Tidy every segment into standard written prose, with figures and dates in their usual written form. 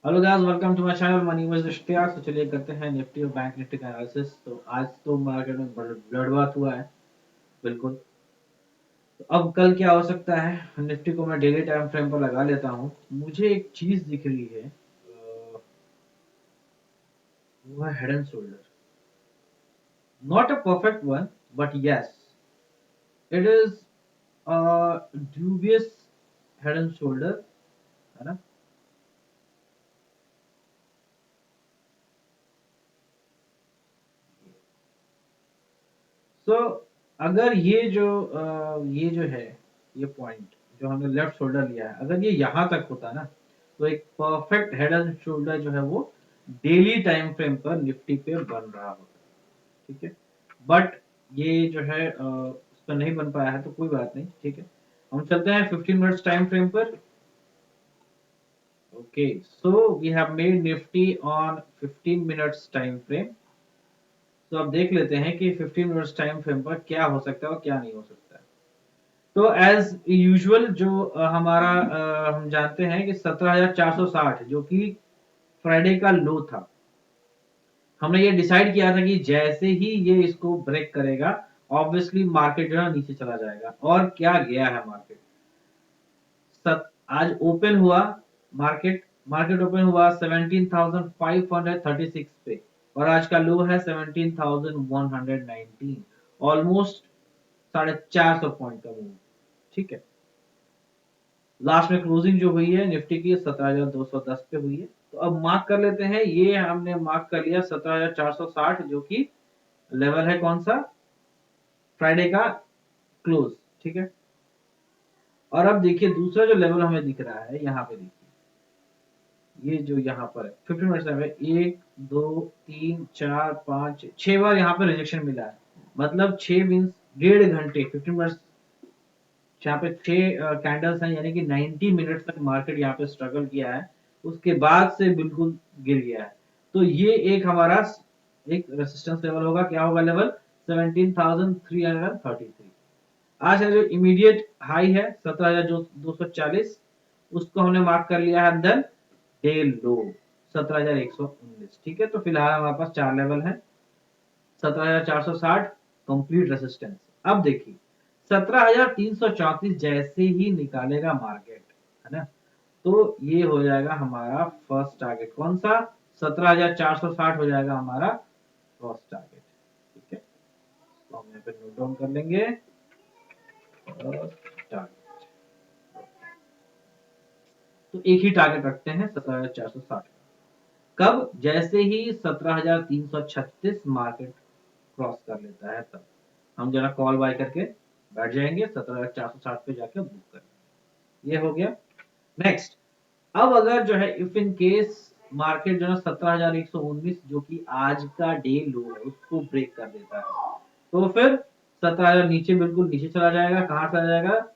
Hello guys, welcome to my channel money wise Ishtiaq. तो चलिए करते हैं निफ्टी और बैंक निफ्टी का एनालिसिस। तो आज तो मार्केट में ब्लडबाथ हुआ है, बिल्कुल। तो अब कल क्या हो सकता है, निफ्टी को मैं डेली टाइम फ्रेम पर लगा लेता हूँ। मुझे एक चीज दिख रही है, वो है head and shoulder. Not a perfect one, but yes, it is dubious head and shoulder, है ना। सो अगर ये जो है, ये पॉइंट जो हमने लेफ्ट शोल्डर लिया है, अगर ये यहाँ तक होता ना, तो एक परफेक्ट हेड एंड शोल्डर जो है वो डेली टाइम फ्रेम पर निफ्टी पे बन रहा होता। ठीक है, बट ये जो है उस पर नहीं बन पाया है, तो कोई बात नहीं। ठीक है, हम चलते हैं 15 मिनट्स टाइम फ्रेम पर। Okay, so we have made Nifty on 15 minutes time frame. तो अब देख लेते हैं कि 15 मिनट्स टाइम फ्रेम पर क्या हो सकता है और क्या नहीं हो सकता है। तो एज यूजुअल जो हमारा हम जानते हैं कि 17,460 जो कि फ्राइडे का लो था। हमने ये डिसाइड किया था कि जैसे ही ये इसको ब्रेक करेगा, ऑब्वियसली मार्केट जो है नीचे चला जाएगा। और क्या गया है मार्केट। आज ओपन हुआ मार्केट मार्केट ओपन हुआ 17,536 पे, और आज का लो है 17,119। ऑलमोस्ट 450 पॉइंट का मूव। ठीक है, लास्ट में क्लोजिंग जो हुई है निफ्टी की 17,210 पे हुई है। तो अब मार्क कर लेते हैं, ये हमने मार्क कर लिया 17,460, जो कि लेवल है कौन सा, फ्राइडे का क्लोज। ठीक है, और अब देखिए दूसरा जो लेवल हमें दिख रहा है, यहाँ पे देखिए, ये जो यहाँ पर है 15 मिनट्स में, एक दो तीन चार पांच छह बार यहाँ पे रिजेक्शन मिला है। मतलब 6 मीन्स 1.5 घंटे, 15 मिनट्स यहाँ पे 6 कैंडल्स हैं, यानी कि 90 मिनट तक मार्केट यहाँ पे स्ट्रगल किया है। उसके बाद से बिल्कुल गिर गया है। तो ये एक हमारा एक रेजिस्टेंस लेवल होगा। क्या होगा लेवल, 17,333। आज का जो इमीडिएट हाई है 17,240, उसको हमने मार्क कर लिया है अंदर डे लो 17,119। ठीक है, तो फिलहाल हमारे पास चार लेवल है। 17,460 कंप्लीट रेसिस्टेंस। अब देखिए 17,334 जैसे ही निकालेगा मार्केट, है ना, तो ये हो जाएगा हमारा फर्स्ट टारगेट। कौन सा, 17,460 हो जाएगा हमारा फर्स्ट टारगेट। ठीक है, तो हम यहाँ पे नोट डाउन कर लेंगे फर्स्ट टारगेट। तो एक ही टारगेट रखते हैं 17,460 का। कब, जैसे ही 17,336 मार्केट क्रॉस कर लेता है, तब हम जरा कॉल बाय करके बैठ जाएंगे, 17,460 पे जाके बुक करेंगे। ये हो गया। नेक्स्ट, अब अगर जो है इफ इन केस मार्केट जो है 17,119 जो कि आज का डे लो है, उसको ब्रेक कर देता है, तो फिर 17,000 नीचे, बिल्कुल नीचे चला जाएगा। कहाँ चला जाएगा,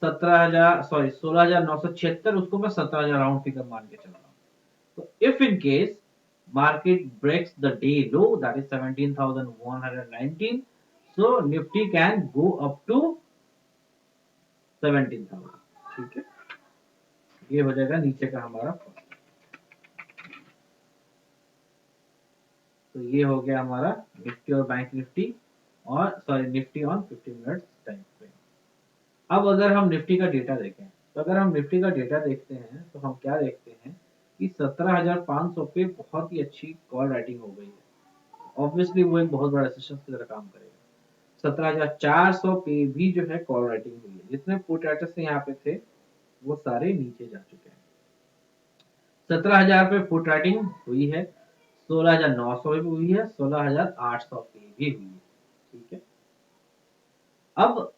17,000 सॉरी 16,976, उसको मैं 17,000 राउंड फिगर मान के चल रहा हूँ। तो if in case market breaks the day low, that is 17,119, so nifty can go up to 17,000। ठीक है, ये हो जाएगा नीचे का हमारा। तो ये हो गया हमारा निफ्टी और बैंक निफ्टी, और sorry Nifty on 15 minutes time frame. अब अगर हम निफ्टी का डेटा देखें, तो अगर हम निफ्टी का डेटा देखते हैं, तो हम क्या देखते हैं कि 17,500 पे बहुत ही अच्छी कॉल राइटिंग हो गई है। ऑब्वियसली वो एक बहुत बड़ा रेजिस्टेंस की तरह काम करेगा। 17,400 पे भी जो है कॉल राइटिंग हुई है। जितने पुट राइटर्स यहाँ पे थे, वो सारे नीचे जा चुके हैं। 17,000 पे पुट राइटिंग हुई है, 16,900 पे भी हुई है, 16,800 पे भी हुई है। ठीक है, अब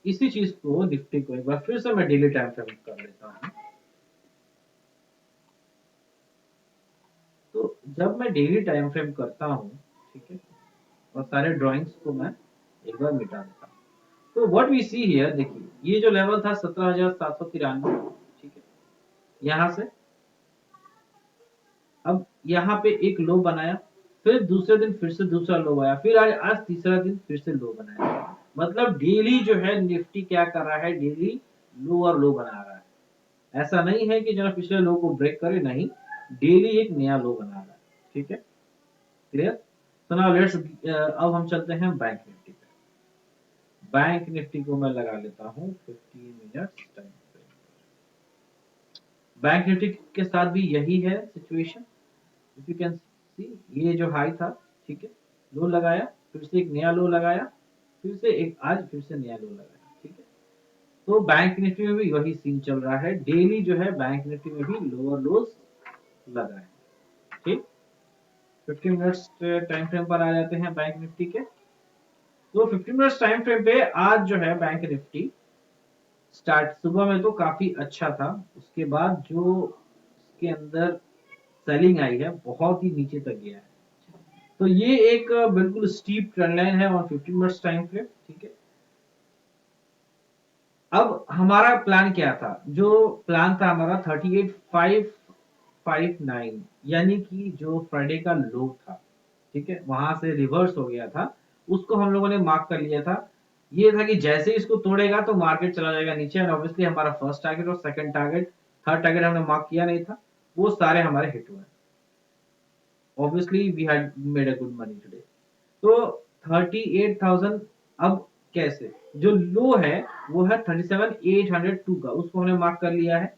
इसी चीज को निफ्टी को एक बार फिर से मैं डेली टाइम फ्रेम कर लेता हूँ। तो जब मैं डेली टाइम फ्रेम करता हूँ, ठीक है, और सारे ड्राइंग्स को मैं एक बार मिटा देता हूँ, तो व्हाट वी सी हियर, देखिए ये जो लेवल था 17,793। ठीक है, यहाँ से अब यहाँ पे एक लो बनाया, फिर दूसरे दिन फिर से दूसरा लो आया, फिर आज आज तीसरा दिन फिर से लो बनाया। मतलब डेली जो है निफ्टी क्या कर रहा है, डेली लो और लो बना रहा ऐसा नहीं है कि जो है पिछले लो को ब्रेक करे, नहीं, डेली एक नया लो बना रहा है। ठीक है, क्लियर। तो नाउ लेट्स, अब हम चलते हैं बैंक निफ्टी पे। बैंक निफ्टी को मैं लगा लेता हूँ 15 minutes time frame. Bank Nifty के साथ भी यही है situation. If you can see, ये जो हाई था, ठीक है, लो लगाया, फिर से एक नया लो लगाया, फिर से एक, आज फिर से नया लो लगाया। ठीक है, तो बैंक निफ्टी में भी वही सीन चल रहा है, डेली जो है बैंक निफ्टी में भी लोअर लोज लगा है। ठीक, 15 मिनट्स टाइम फ्रेम पर आ जाते हैं बैंक निफ्टी के। तो 15 मिनट्स टाइम फ्रेम पे आज जो है बैंक निफ्टी स्टार्ट सुबह में तो काफी अच्छा था, उसके बाद जो इसके अंदर सेलिंग आई है बहुत ही नीचे तक गया है। तो ये एक बिल्कुल स्टीप ट्रेंड लाइन है ऑन 15 मिनट्स टाइम फ्रेम। ठीक है, अब हमारा प्लान क्या था? जो प्लान था हमारा 38,559, यानी कि जो फ्राइडे का लो था, ठीक है, वहां से रिवर्स हो गया था, उसको हम लोगों ने मार्क कर लिया था। ये था कि जैसे ही इसको तोड़ेगा तो मार्केट चला जाएगा नीचे, एंड ऑब्वियसली हमारा फर्स्ट टारगेट और सेकंड टारगेट, थर्ड टारगेट हमने मार्क किया नहीं था, वो सारे हमारे हिट हुए। Obviously we had made a good money today. तो 38,000, अब कैसे, जो लो है वो है 37,802 का, उसको हमने मार्क कर लिया है,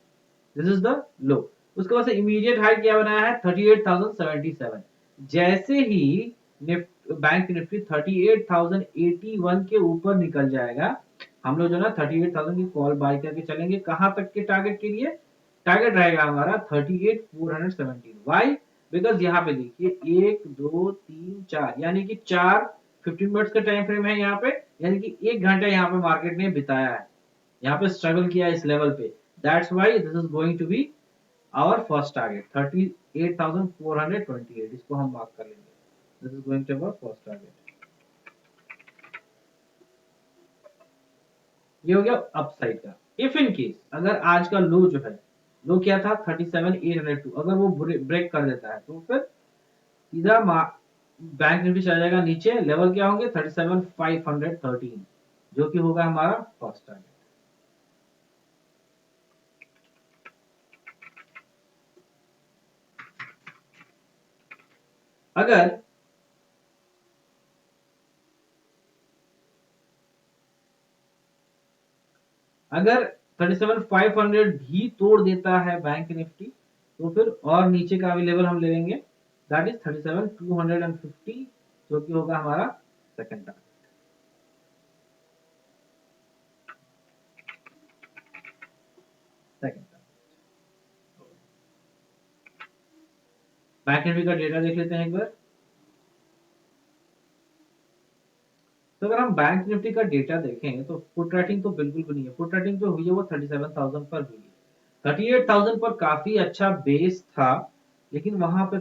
दिस इज द लो। उसके बाद से इमीडिएट हाई क्या बनाया है? 38,077। जैसे ही बैंक निफ्टी 38,081 के ऊपर निकल जाएगा, हम लोग जो ना 38,000 की कॉल बाय करके चलेंगे। कहां तक के टारगेट के लिए? टारगेट रहेगा हमारा 38,417। वाई? बिकॉज यहाँ पे देखिए 1 2 3 4, यानी कि 15 मिनट्स का टाइम फ्रेम है यहाँ पे, यानी कि 1 घंटा यहाँ पे मार्केट ने बिताया है, यहाँ पे स्ट्रगल किया इस लेवल पे। That's why this is going to be our first target 38,428। इसको हम मार्क कर लेंगे, this is going to our first target. ये हो गया अपसाइड का। इफ इन केस अगर आज का लो जो है, लो क्या था 37,802, अगर वो ब्रेक कर देता है तो फिर सीधा बैंक निफ्टी चला जाएगा नीचे। लेवल क्या होंगे? 37,513, जो कि होगा हमारा फर्स्ट टारगेट। अगर अगर 37,500 भी तोड़ देता है बैंक निफ्टी, तो फिर और नीचे का भी लेवल हम ले लेंगे, दैट इज 37,250, जो कि होगा हमारा second target. Second bank Nifty का डेटा देख लेते हैं एक बार। तो अगर हम बैंक निफ्टी का डेटा देखें तो फुट रेटिंग तो बिल्कुल भी नहीं है। फुट रेटिंग जो हुई है वो 37,000 पर हुई है। 38,000 पर काफी अच्छा बेस था, लेकिन वहां से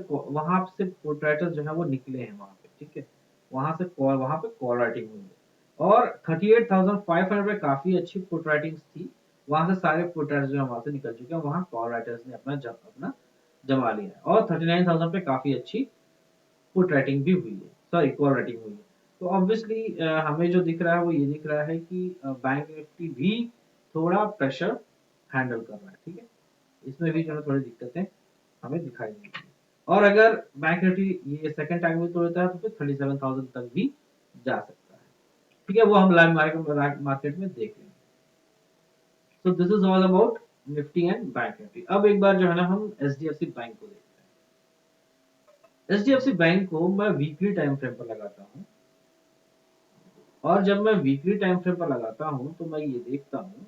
फुट राइटर जो है वो निकले हैं वहां पे। ठीक है, वहां पे कॉल राइटिंग हुई है, और 38,500 पे काफी अच्छी फुट राइटिंग्स थी, वहां से सारे फुट राइटर्स जो है वहां से निकल चुके हैं, वहां कॉल राइटर्स ने अपना जमा लिया है। और 39,000 पे काफी अच्छी फुट राइटिंग भी हुई है, सॉरी कॉल राइटिंग हुई है। तो ऑब्वियसली हमें जो दिख रहा है वो ये दिख रहा है कि बैंक निफ्टी भी थोड़ा प्रेशर हैंडल कर रहा है। ठीक है, इसमें भी जो है थोड़ी दिक्कतें हमें दिखाई देती है। और अगर बैंक निफ्टी ये सेकंड टाइम भी तोड़ता है तो फिर 37,000 तक भी जा सकता है। ठीक है, वो हम लाइव मार्केट में देख लेंगे। So this is all about Nifty and bank Nifty. अब एक बार जो है ना हम एचडीएफसी बैंक को देखते हैं। एचडीएफसी बैंक को मैं वीकली टाइम फ्रेम पर लगाता हूँ, और जब मैं वीकली टाइम फ्रेम पर लगाता हूँ तो मैं ये देखता हूँ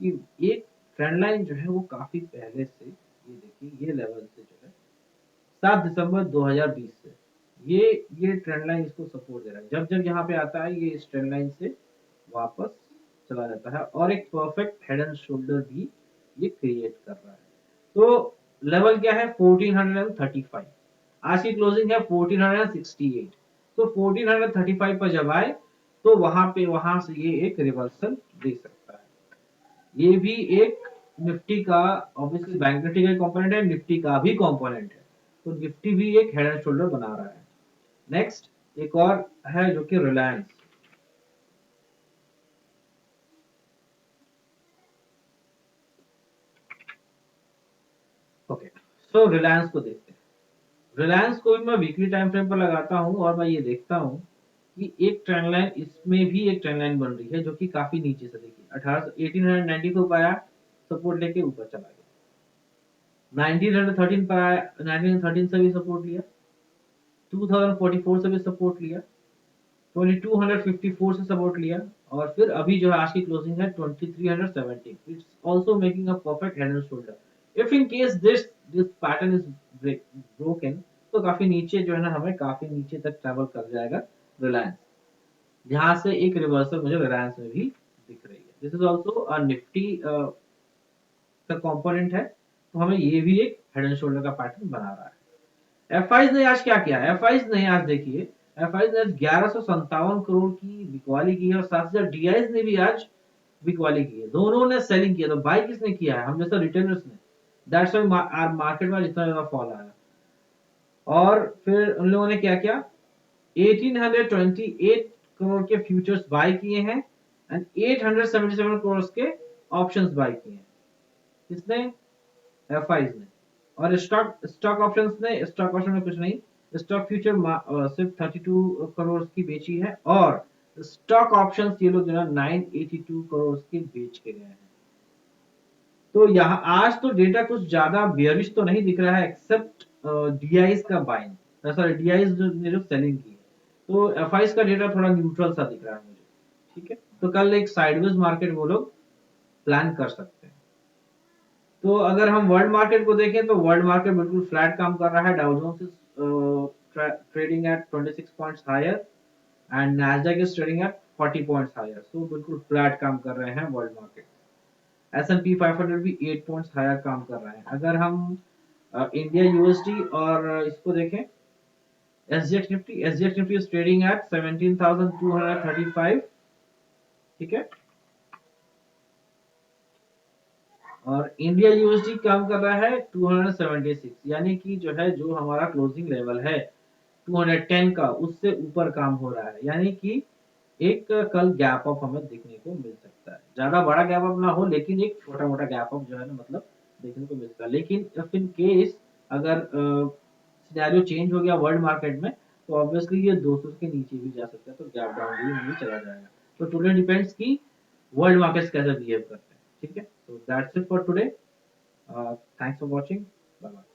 कि एक ट्रेंड लाइन जो है वो काफी पहले से, ये देखिए ये लेवल से जो है 7 दिसंबर 2020 से ये ट्रेंड लाइन इसको सपोर्ट दे रहा है। जब जब यहाँ पे आता है ये इस ट्रेंड लाइन से वापस चला जाता है, और एक परफेक्ट हेड एंड शोल्डर भी ये क्रिएट कर रहा है। तो लेवल क्या है? 1435। आज की क्लोजिंग है 1468। तो 1435 पर जब आए तो वहां से ये एक रिवर्सल दे सकता है। ये भी एक निफ्टी का, ऑब्वियसली बैंक निफ्टी का कंपोनेंट है, निफ्टी का भी कंपोनेंट है। तो निफ्टी भी एक हेड एंड शोल्डर बना रहा है। नेक्स्ट एक और है जो कि रिलायंस। सो रिलायंस को देखते हैं। रिलायंस को भी मैं वीकली टाइम फ्रेम पर लगाता हूँ और मैं ये देखता हूँ कि एक ट्रेंड लाइन, इसमें भी एक ट्रेंड लाइन बन रही है जो कि काफी नीचे से, देखिए 1890 को पाया, सपोर्ट लेके ऊपर चला गया, 1913 पर आया, 1913 से भी सपोर्ट लिया, 2044 से भी सपोर्ट लिया, 2254 से सपोर्ट लिया, और फिर अभी जो है आज की क्लोजिंग है 2370। It's also making a perfect head and shoulder. If in case this pattern is broken, तो काफी नीचे जो है ना, हमें काफी नीचे तक ट्रेवल कर जाएगा रिलायंस। यहाँ से एक रिवर्सल मुझे रिलायंस में भी दिख रही है। This is also a Nifty का कंपोनेंट है, तो हमें ये भी एक हेड एंड शोल्डर का पैटर्न बना रहा है। एफआईज ने आज क्या किया? एफआईज ने आज देखिए, एफआईज ने 1157 करोड़ की बिकवाली की है, और साथ ही डीआईज ने भी आज बिकवाली की है। दोनों ने सेलिंग किया, तो बाई किसने किया है? हम जैसा रिटेलर्स ने। दैट्स व्हाई मार्केट में इतना ज्यादा फॉल आया। और फिर उन लोगों ने क्या किया? 1828 करोड़ के फ्यूचर्स बाय किए हैं, एंड 877 करोड़ के ऑप्शंस बाय किए हैं। किसने? एफआईज ने। और स्टॉक स्टॉक ऑप्शंस ने, स्टॉक ऑप्शन में कुछ नहीं, स्टॉक फ्यूचर सिर्फ 32 करोड़ की बेची है, और स्टॉक ऑप्शंस ये लोग जो है 982 करोड़ के बेच के गए हैं। तो यहाँ आज तो डेटा कुछ ज्यादा बियरिश तो नहीं दिख रहा है, एक्सेप्ट डीआईज का बाइंग, सॉरी डीआईज ने जो सेलिंग की है। तो एफआईज का डेटा थोड़ा न्यूट्रल सा दिख रहा है मुझे। ठीक है, तो कल एक साइडवेज मार्केट वो लोग प्लान कर सकते हैं। तो अगर हम वर्ल्ड मार्केट को देखें, तो वर्ल्ड मार्केट बिल्कुल फ्लैट काम कर रहा है। Dow Jones is trading at 26 points higher, and Nasdaq is trading at 40 points higher. So बिल्कुल फ्लैट काम कर रहे हैं वर्ल्ड मार्केट। S&P 500 भी 8 पॉइंट्स हायर काम कर रहा है। अगर हम इंडिया यूएसडी और इसको देखें, SGX Nifty is trading eight 17,235। ठीक है, और इंडिया यूएसडी काम कर रहा है 276, यानी कि जो है, जो हमारा क्लोजिंग लेवल है 210 का, उससे ऊपर काम हो रहा है। यानी कि एक कल गैप अप हमें देखने को मिल सकता है। ज्यादा बड़ा गैप अप ना हो, लेकिन एक छोटा मोटा गैप अप जो है ना, मतलब देखने को मिलता है। लेकिन इफ इन केस अगर सिनेरियो चेंज हो गया वर्ल्ड मार्केट में, तो ऑब्वियसली ये 200 के नीचे भी जा सकता है, तो गैप डाउन भी चला जाएगा। तो टुडे डिपेंड्स कि वर्ल्ड मार्केट्स कैसे बिहेव करते हैं। ठीक है, so that's it for today. Thanks for watching. Bye bye.